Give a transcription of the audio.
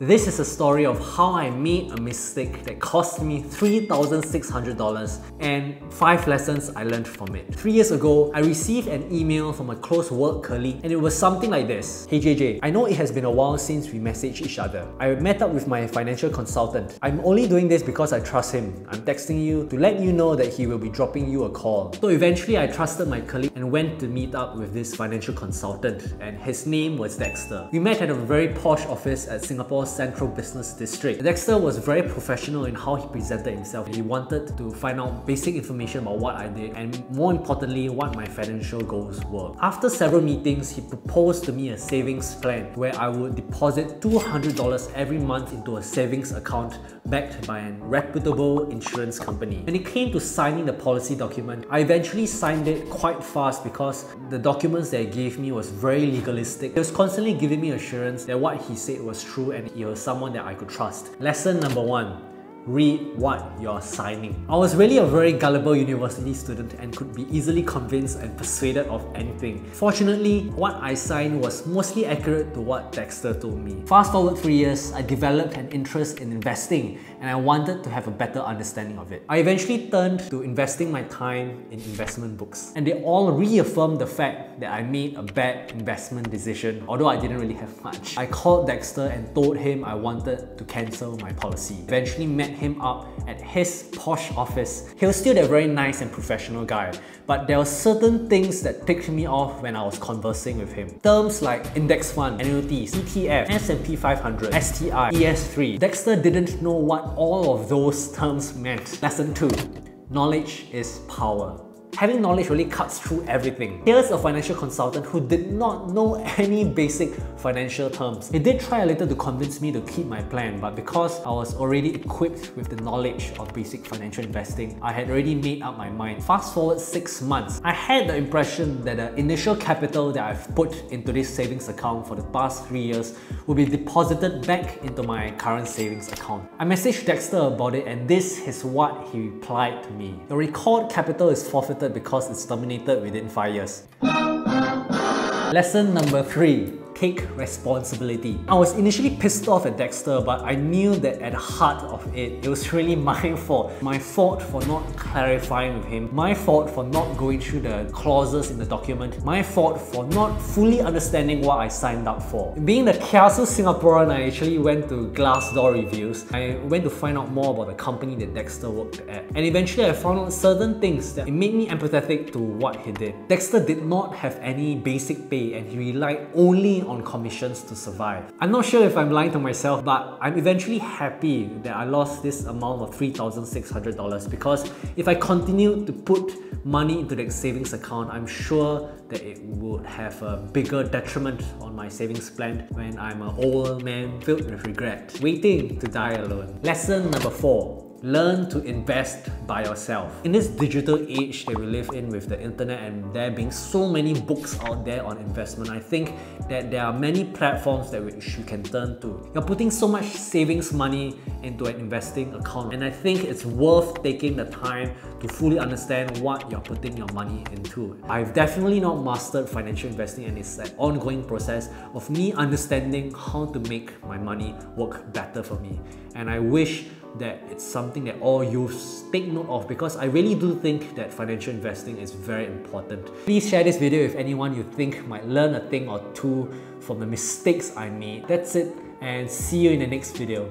This is a story of how I made a mistake that cost me $3,600 and 5 lessons I learned from it. 3 years ago, I received an email from a close work colleague and it was something like this. Hey JJ, I know it has been a while since we messaged each other. I met up with my financial consultant. I'm only doing this because I trust him. I'm texting you to let you know that he will be dropping you a call. So eventually I trusted my colleague and went to meet up with this financial consultant, and his name was Dexter. We met at a very posh office at Singapore's Central Business District. Dexter was very professional in how he presented himself. He wanted to find out basic information about what I did and more importantly, what my financial goals were. After several meetings, he proposed to me a savings plan where I would deposit $200 every month into a savings account backed by a reputable insurance company. When it came to signing the policy document, I eventually signed it quite fast because the documents that he gave me was very legalistic. He was constantly giving me assurance that what he said was true and he was someone that I could trust. Lesson number 1. Read what you're signing. I was really a very gullible university student and could be easily convinced and persuaded of anything. Fortunately, what I signed was mostly accurate to what Dexter told me. Fast forward 3 years, I developed an interest in investing and I wanted to have a better understanding of it. I eventually turned to investing my time in investment books, and they all reaffirmed the fact that I made a bad investment decision, although I didn't really have much. I called Dexter and told him I wanted to cancel my policy. Eventually met him up at his posh office. He was still a very nice and professional guy, but there were certain things that ticked me off when I was conversing with him. Terms like index fund, annuities, ETF, S&P 500, STI, ES3. Dexter didn't know what all of those terms meant. Lesson 2. Knowledge is power. Having knowledge really cuts through everything. Here's a financial consultant who did not know any basic financial terms. He did try a little to convince me to keep my plan, but because I was already equipped with the knowledge of basic financial investing, I had already made up my mind. Fast forward 6 months, I had the impression that the initial capital that I've put into this savings account for the past 3 years will be deposited back into my current savings account. I messaged Dexter about it and this is what he replied to me. The record capital is forfeited because it's terminated within 5 years. Lesson number 3. Take responsibility. I was initially pissed off at Dexter, but I knew that at the heart of it, it was really my fault. My fault for not clarifying with him. My fault for not going through the clauses in the document. My fault for not fully understanding what I signed up for. Being the kiasu Singaporean, I actually went to Glassdoor reviews. I went to find out more about the company that Dexter worked at. And eventually I found out certain things that it made me empathetic to what he did. Dexter did not have any basic pay and he relied only on commissions to survive. I'm not sure if I'm lying to myself, but I'm eventually happy that I lost this amount of $3,600 because if I continued to put money into that savings account, I'm sure that it would have a bigger detriment on my savings plan when I'm an old man filled with regret, waiting to die alone. Lesson number 4. Learn to invest by yourself. In this digital age that we live in with the internet and there being so many books out there on investment, I think that there are many platforms that which you can turn to. You're putting so much savings money into an investing account and I think it's worth taking the time to fully understand what you're putting your money into. I've definitely not mastered financial investing and it's an ongoing process of me understanding how to make my money work better for me. And I wish that it's something that all youths take note of because I really do think that financial investing is very important. Please share this video with anyone you think might learn a thing or two from the mistakes I made. That's it and see you in the next video.